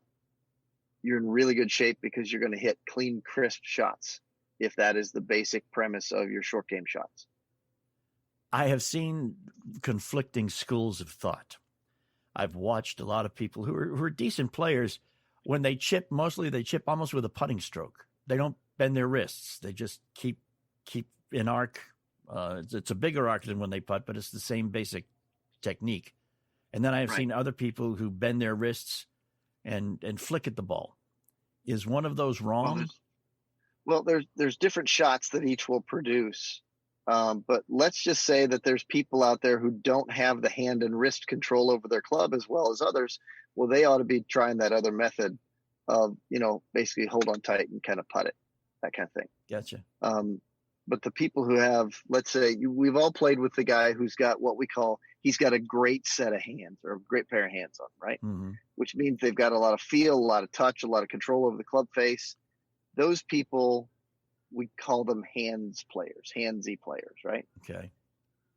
you're in really good shape, because you're going to hit clean, crisp shots if that is the basic premise of your short game shots. I have seen conflicting schools of thought. I've watched a lot of people who are decent players. When they chip, mostly they chip almost with a putting stroke. They don't bend their wrists. They just keep an arc. It's a bigger arc than when they putt, but it's the same basic technique. And then I have seen other people who bend their wrists and flick at the ball. Is one of those wrong? Well, there's different shots that each will produce. But let's just say that there's people out there who don't have the hand and wrist control over their club as well as others. Well, they ought to be trying that other method of, basically hold on tight and kind of putt it, that kind of thing. Gotcha. But the people who have, let's say, we've all played with the guy who's got what we call, he's got a great set of hands, or a great pair of hands on, right? Mm-hmm. Which means they've got a lot of feel, a lot of touch, a lot of control over the club face. Those people, we call them handsy players, right? Okay.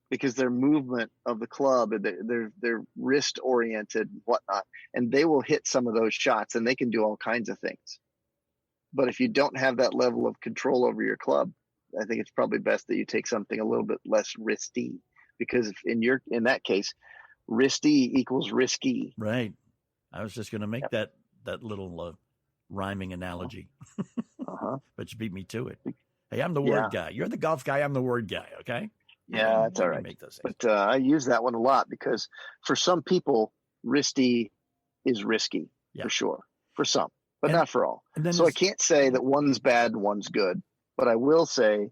Because their movement of the club, they're wrist oriented and whatnot, and they will hit some of those shots, and they can do all kinds of things. But if you don't have that level of control over your club, I think it's probably best that you take something a little bit less risky, because if in that case, risky equals risky. Right. I was just going to make that little rhyming analogy, but you beat me to it. Hey, I'm the word guy. You're the golf guy. I'm the word guy. Okay. Yeah, that's all right. Make those things. But I use that one a lot, because for some people, risky is risky for sure. For some, but not for all. So I can't say that one's bad and one's good. But I will say,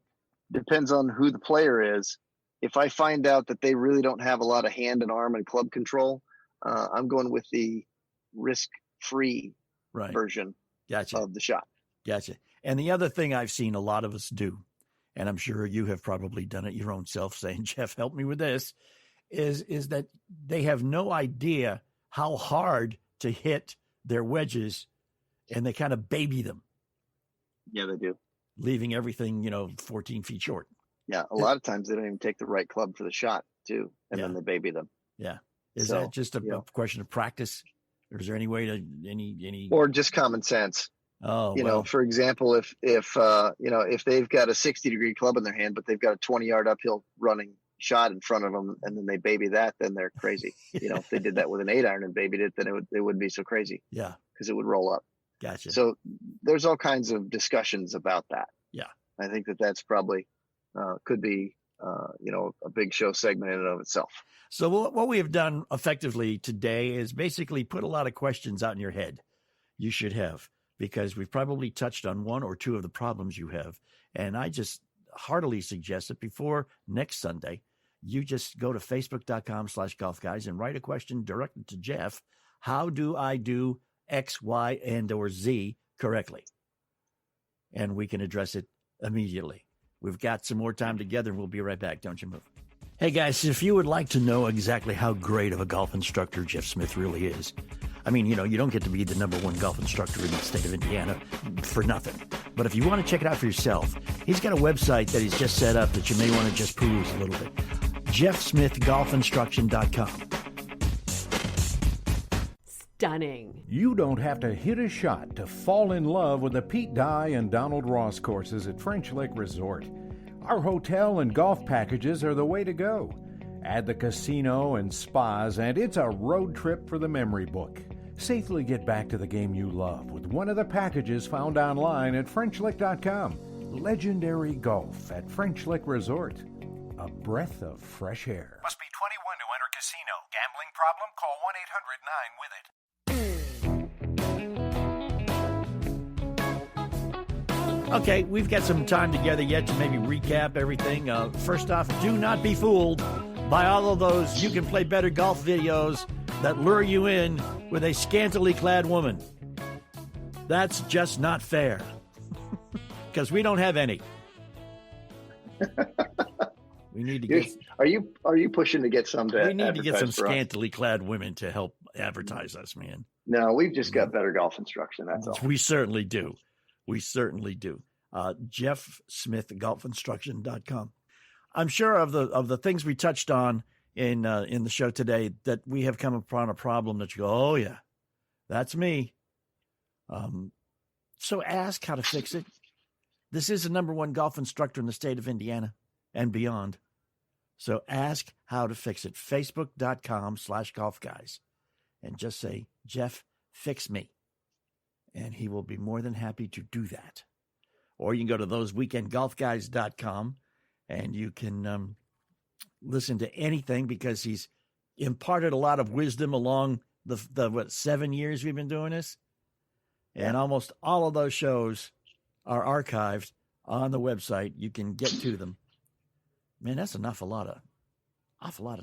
depends on who the player is. If I find out that they really don't have a lot of hand and arm and club control, I'm going with the risk-free version of the shot. Gotcha. And the other thing I've seen a lot of us do, and I'm sure you have probably done it your own self, saying, Jeff, help me with this, is that they have no idea how hard to hit their wedges, and they kind of baby them. Yeah, they do. Leaving everything, 14 feet short. Yeah, a lot of times they don't even take the right club for the shot, too, and then they baby them. Yeah. Is that just a question of practice? Or is there any way to any or just common sense? Oh, for example, if they've got a 60-degree club in their hand, but they've got a 20-yard uphill running shot in front of them, and then they baby that, then they're crazy. If they did that with an 8-iron and babied it, then it wouldn't be so crazy. Yeah, because it would roll up. Gotcha. So there's all kinds of discussions about that. Yeah, I think that's probably could be a big show segment in and of itself. So what we have done effectively today is basically put a lot of questions out in your head. You should have, because we've probably touched on one or two of the problems you have. And I just heartily suggest that before next Sunday, you just go to facebook.com/golf guys and write a question directed to Jeff. How do I do X, Y, and or Z correctly? And we can address it immediately. We've got some more time together, and we'll be right back. Don't you move. Hey, guys, if you would like to know exactly how great of a golf instructor Jeff Smith really is, I mean, you don't get to be the #1 golf instructor in the state of Indiana for nothing. But if you want to check it out for yourself, he's got a website that he's just set up that you may want to just peruse a little bit. JeffSmithGolfinstruction.com. Stunning. You don't have to hit a shot to fall in love with the Pete Dye and Donald Ross courses at French Lake Resort. Our hotel and golf packages are the way to go. Add the casino and spas, and it's a road trip for the memory book. Safely get back to the game you love with one of the packages found online at FrenchLick.com. Legendary golf at French Lake Resort. A breath of fresh air. Must be 21 to enter casino. Gambling problem? Call 1-800-9-WITH-IT. Okay, we've got some time together yet to maybe recap everything. First off, do not be fooled by all of those you can play better golf videos that lure you in with a scantily clad woman. That's just not fair. Because we don't have any. We need to get. Are you pushing to get some? We need to get some scantily clad women to help advertise us, man. No, we've just got better golf instruction. That's all. We certainly do. We certainly do. JeffSmithGolfinstruction.com. I'm sure of the things we touched on in the show today that we have come upon a problem that you go, oh yeah, that's me. So ask how to fix it. This is the #1 golf instructor in the state of Indiana and beyond. So ask how to fix it. Facebook.com/golf guys. And just say, Jeff, fix me. And he will be more than happy to do that. Or you can go to thoseweekendgolfguys.com and you can listen to anything because he's imparted a lot of wisdom along the 7 years we've been doing this. And almost all of those shows are archived on the website. You can get to them. Man, that's an awful lot of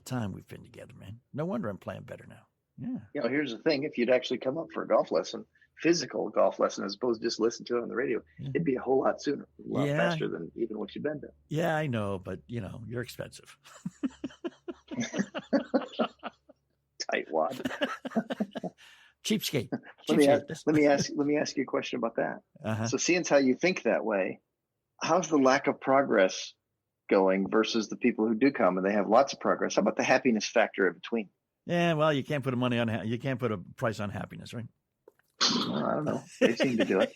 time we've been together, man. No wonder I'm playing better now. Yeah. Here's the thing. If you'd actually come up for a golf lesson, physical golf lesson, as opposed to just listen to it on the radio, it'd be a whole lot sooner, a lot faster than even what you've been doing. Yeah, I know, but you're expensive. Tightwad. Cheapskate. Let me ask you a question about that. Uh-huh. So seeing as how you think that way, how's the lack of progress going versus the people who do come and they have lots of progress? How about the happiness factor in between? Yeah, well, you can't put you can't put a price on happiness, right? Well, I don't know. They seem to do it.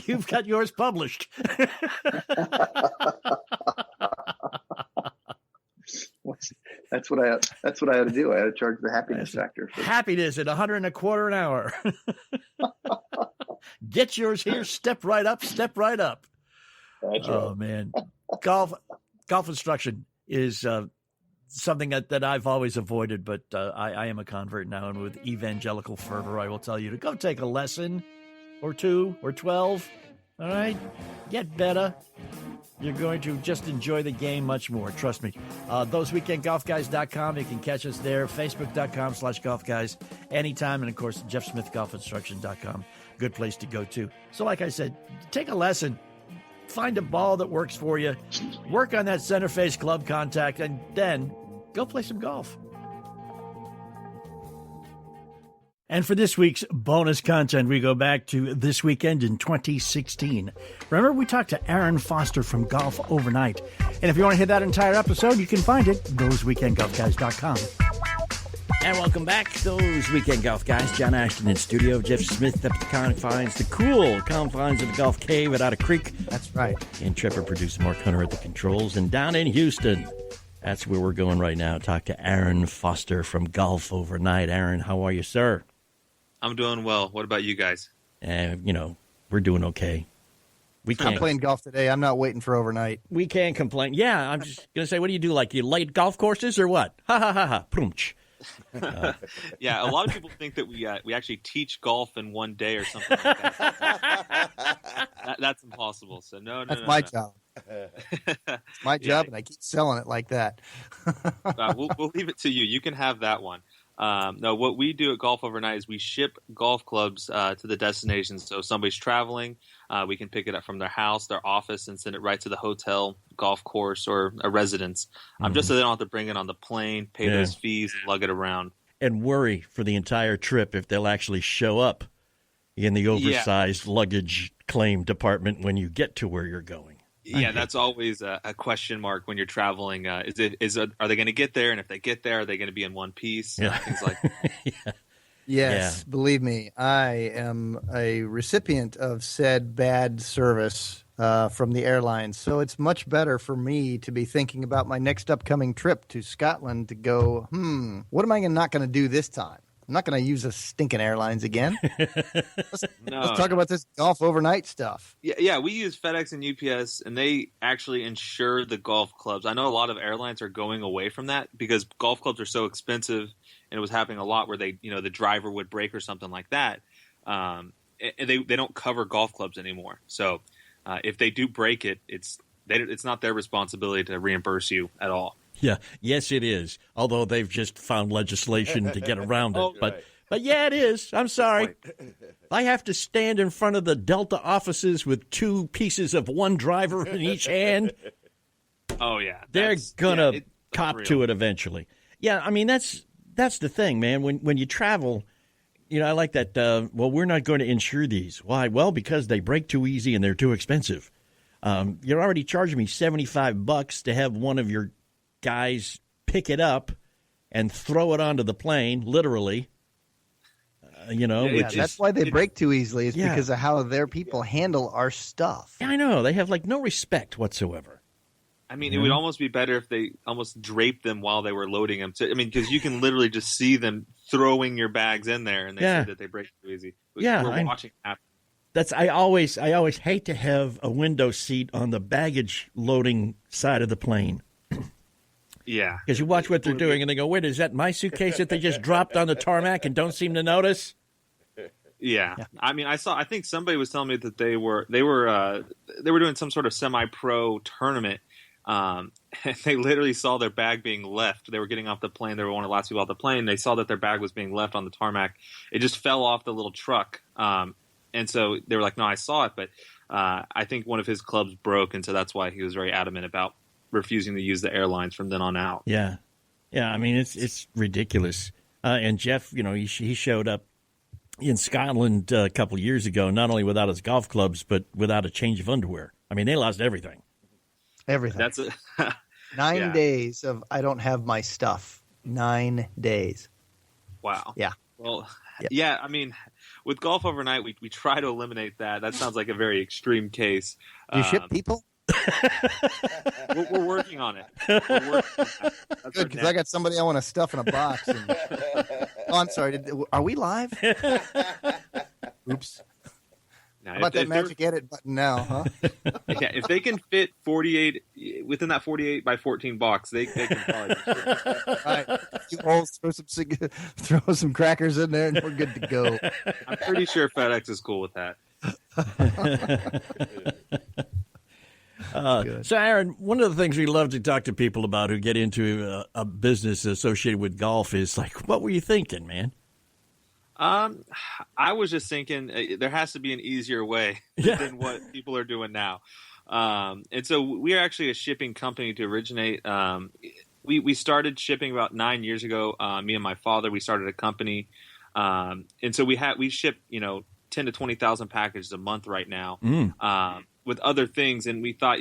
You've got yours published. That's what I ought to do. I ought to charge the happiness factor. Happiness at $125 an hour. Get yours here. Step right up. Step right up. That's oh right. Man, golf instruction is something that I've always avoided, but I am a convert now, and with evangelical fervor, I will tell you to go take a lesson or 2 or 12. All right, get better. You're going to just enjoy the game much more. Trust me. ThoseWeekendGolfGuys.com. You can catch us there. Facebook.com/golfguys anytime. And, of course, JeffSmithGolfinstruction.com. Good place to go, too. So, like I said, take a lesson. Find a ball that works for you. Work on that center face club contact. And then go play some golf. And for this week's bonus content, we go back to this weekend in 2016. Remember, we talked to Aaron Foster from Golf Overnight. And if you want to hear that entire episode, you can find it, thoseweekendgolfguys.com. And welcome back, Those Weekend Golf Guys. John Ashton in studio. Jeff Smith up at the confines, the cool confines of the Golf Cave at Otter Creek. That's right. Intrepid producer Mark Hunter at the controls. And down in Houston, that's where we're going right now. Talk to Aaron Foster from Golf Overnight. Aaron, how are you, sir? I'm doing well. What about you guys? We're doing okay. I'm playing golf today. I'm not waiting for overnight. We can't complain. Yeah, I'm just going to say, what do you do? Like, you light golf courses or what? Ha, ha, ha, ha. Proomch. Yeah, a lot of people think that we actually teach golf in one day or something like that. That's impossible. So no. That's my job. It's my job, and I keep selling it like that. We'll leave it to you. You can have that one. No, what we do at Golf Overnight is we ship golf clubs to the destination. So if somebody's traveling, we can pick it up from their house, their office, and send it right to the hotel, golf course, or a residence. Just so they don't have to bring it on the plane, pay those fees, and lug it around. And worry for the entire trip if they'll actually show up in the oversized luggage claim department when you get to where you're going. Yeah, that's always a question mark when you're traveling. Are they going to get there? And if they get there, are they going to be in one piece? Yeah. Things like that. Yes, believe me, I am a recipient of said bad service from the airlines. So it's much better for me to be thinking about my next upcoming trip to Scotland to go, what am I not going to do this time? I'm not going to use the stinking airlines again. Let's talk about this Golf Overnight stuff. Yeah, we use FedEx and UPS, and they actually insure the golf clubs. I know a lot of airlines are going away from that because golf clubs are so expensive, and it was happening a lot where they, the driver would break or something like that. And they don't cover golf clubs anymore. So if they do break it, it's not their responsibility to reimburse you at all. Yeah, yes, it is. Although they've just found legislation to get around it. But yeah, it is. I'm sorry. I have to stand in front of the Delta offices with two pieces of one driver in each hand. Oh, yeah. They're going to cop to it eventually. Yeah, I mean, that's the thing, man. When you travel, I like that, we're not going to insure these. Why? Well, because they break too easy and they're too expensive. You're already charging me $75 to have one of your guys pick it up and throw it onto the plane, literally. That's why they break too easily. Is because of how their people handle our stuff. Yeah, I know. They have no respect whatsoever. I mean, it would almost be better if they almost draped them while they were loading them. So, because you can literally just see them throwing your bags in there, and they say that they break too easy. We're watching happen. I always hate to have a window seat on the baggage loading side of the plane. Yeah. Because you watch what they're doing and they go, wait, is that my suitcase that they just dropped on the tarmac and don't seem to notice? Yeah. I mean, I think somebody was telling me that they were doing some sort of semi-pro tournament. And they literally saw their bag being left. They were getting off the plane. They were one of the last people off the plane. They saw that their bag was being left on the tarmac. It just fell off the little truck. And so they were like, no, I saw it. But I think one of his clubs broke. And so that's why he was very adamant about refusing to use the airlines from then on out. Yeah. I mean, it's ridiculous. And Jeff, he showed up in Scotland a couple of years ago, not only without his golf clubs, but without a change of underwear. I mean, they lost everything. Everything. That's 9 days of I don't have my stuff. 9 days. Wow. Yeah. Well, yeah. I mean, with Golf Overnight, we try to eliminate that. That sounds like a very extreme case. Do you ship people? We're working on it. Good, because I got somebody I want to stuff in a box. Oh, I'm sorry. Are we live? Oops. Now, how about that magic edit button now, huh? Yeah, if they can fit 48 within that 48 by 14 box, they can probably. All right, throw some crackers in there, and we're good to go. I'm pretty sure FedEx is cool with that. So, Aaron, one of the things we love to talk to people about who get into a business associated with golf is what were you thinking, man? I was just thinking there has to be an easier way than what people are doing now. And so we are actually a shipping company to originate. We started shipping about 9 years ago. Me and my father, we started a company. And so we ship, 10 to 20,000 packages a month right now. With other things, and we thought,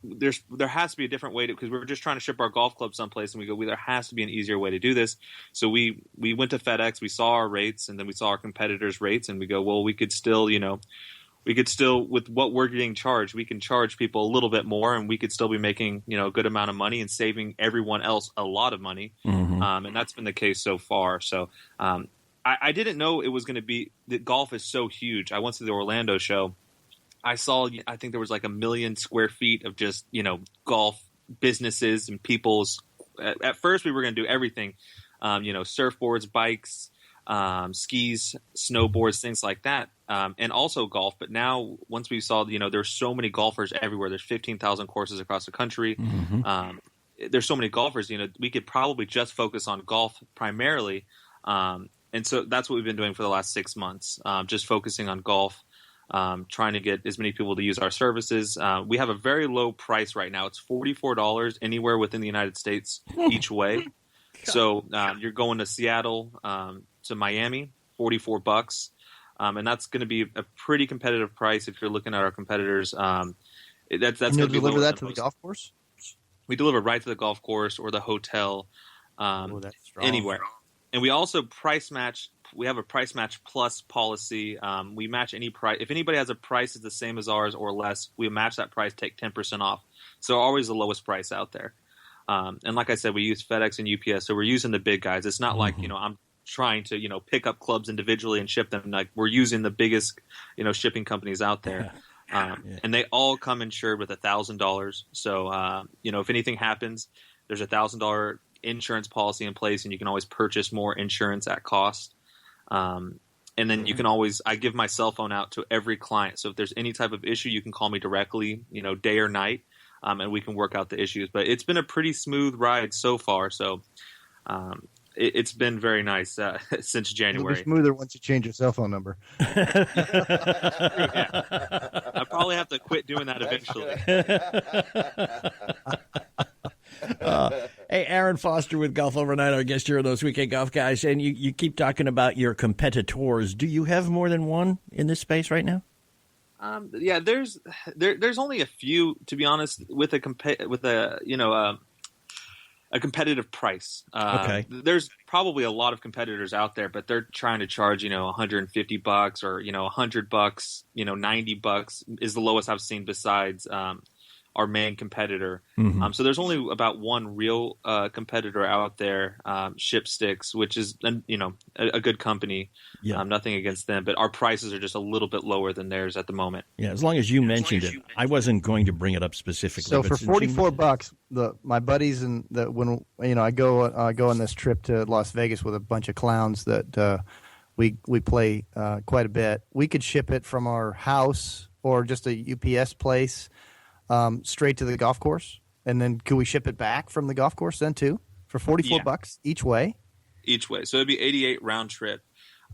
there has to be a different way because we're just trying to ship our golf club someplace, and we go, there has to be an easier way to do this. So we went to FedEx, we saw our rates, and then we saw our competitors' rates, and we go, well, we could still, with what we're getting charged, we can charge people a little bit more, and we could still be making, a good amount of money and saving everyone else a lot of money. And that's been the case so far. So I didn't know it was going to be that golf is so huge. I went to the Orlando show. I think there was 1 million square feet of just, golf businesses and people's. At first, we were going to do everything, surfboards, bikes, skis, snowboards, things like that, and also golf. But now, once we saw, there's so many golfers everywhere. There's 15,000 courses across the country. There's so many golfers. We could probably just focus on golf primarily, and so that's what we've been doing for the last 6 months, just focusing on golf. Trying to get as many people to use our services. We have a very low price right now. It's $44 anywhere within the United States each way. So you're going to Seattle to Miami, $44, and that's going to be a pretty competitive price if you're looking at our competitors. That's going to deliver that to the golf course. We deliver right to the golf course or the hotel, That's strong. anywhere. And we also price match. We have a price match plus policy. We match any price. If anybody has a price that's the same as ours or less, we match that price, take 10% off. So always the lowest price out there. And like I said, we use FedEx and UPS, so we're using the big guys. It's not like, I'm trying to, pick up clubs individually and ship them. Like, we're using the biggest, shipping companies out there. And they all come insured with $1,000. So, if anything happens, there's $1,000 insurance policy in place, and you can always purchase more insurance at cost. And then you can always, I give my cell phone out to every client. So if there's any type of issue, you can call me directly, day or night, and we can work out the issues. But it's been a pretty smooth ride so far. So it's been very nice since January. It'll be smoother once you change your cell phone number. Yeah. I probably have to quit doing that eventually. Hey, Aaron Foster with Golf Overnight, our guest here on those Weekend Golf Guys, and you keep talking about your competitors. Do you have more than one in this space right now? Yeah, there's only a few, to be honest, with a competitive price. Okay. There's probably a lot of competitors out there, but they're trying to charge $150 or $100, $90 is the lowest I've seen besides our main competitor. So there's only about one real competitor out there, Shipsticks, which is a good company. Yeah. Nothing against them, but our prices are just a little bit lower than theirs at the moment. Yeah, as long as you mentioned it, I wasn't going to bring it up specifically. So for $44, my buddies when I go on this trip to Las Vegas with a bunch of clowns that we play quite a bit. We could ship it from our house or just a UPS place. Straight to the golf course, and then could we ship it back from the golf course then too for $44 each way? Each way, so it'd be 88 round trip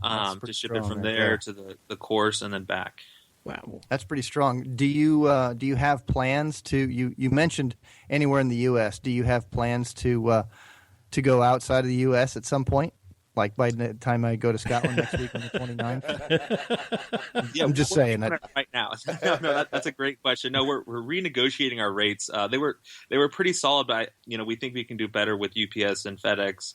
to ship it from there to the course and then back. Wow, that's pretty strong. Do you have plans to? You mentioned anywhere in the U.S. Do you have plans to go outside of the U.S. at some point? Like by the time I go to Scotland next week on the 29th? Yeah, I'm just saying that right now. No, that's a great question. No, we're renegotiating our rates. They were pretty solid, but we think we can do better with UPS and FedEx.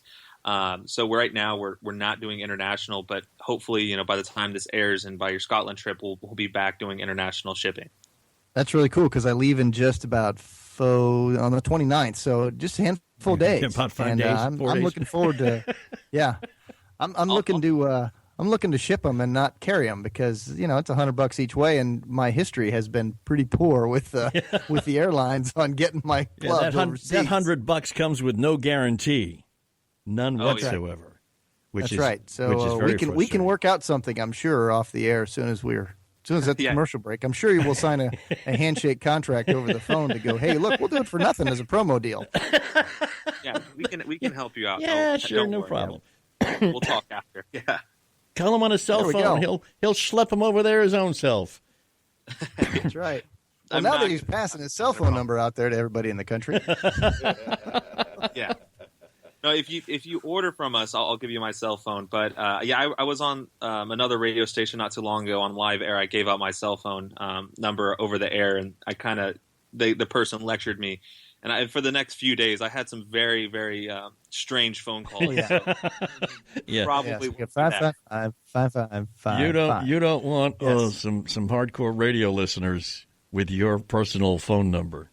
So right now we're not doing international, but hopefully by the time this airs and by your Scotland trip, we'll be back doing international shipping. That's really cool because I leave in just about on the 29th, so just a handful of days. About 5 days. I'm looking forward to. Yeah, I'm looking to ship them and not carry them because it's $100 each way, and my history has been pretty poor with the airlines on getting my clubs overseas. That $100 comes with no guarantee, none whatsoever. That's right. So we can work out something, I'm sure, off the air as soon as at the commercial break. I'm sure you will sign a handshake contract over the phone to go, hey, look, we'll do it for nothing as a promo deal. Yeah, we can help you out. Yeah, sure, no problem. We'll talk after. Yeah. Call him on his cell phone. He'll schlep him over there his own self. That's right. Well, now that he's passing his cell phone number out there to everybody in the country. Yeah. No, if you order from us, I'll give you my cell phone. But I was on another radio station not too long ago on live air. I gave out my cell phone number over the air, and I kind of the person lectured me. And for the next few days, I had some very, very strange phone calls. Yeah, probably 555. You don't want some hardcore radio listeners with your personal phone number.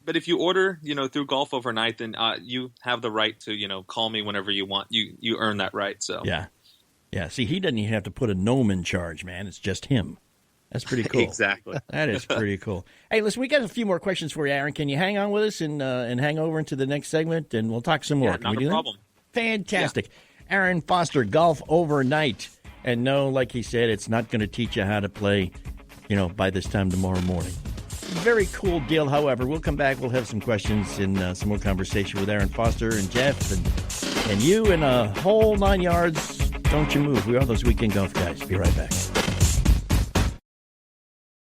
But if you order, through Golf Overnight, then you have the right to, call me whenever you want. You earn that right. So yeah. See, he doesn't even have to put a gnome in charge, man. It's just him. That's pretty cool. Exactly. That is pretty cool. Hey, listen, we got a few more questions for you, Aaron. Can you hang on with us and hang over into the next segment, and we'll talk some more? Yeah, not a problem. Fantastic. Aaron Foster, Golf Overnight. And no, like he said, it's not going to teach you how to play, by this time tomorrow morning. Very cool deal, however. We'll come back. We'll have some questions and some more conversation with Aaron Foster and Jeff and you and a whole 9 yards. Don't you move. We are those weekend golf guys. Be right back.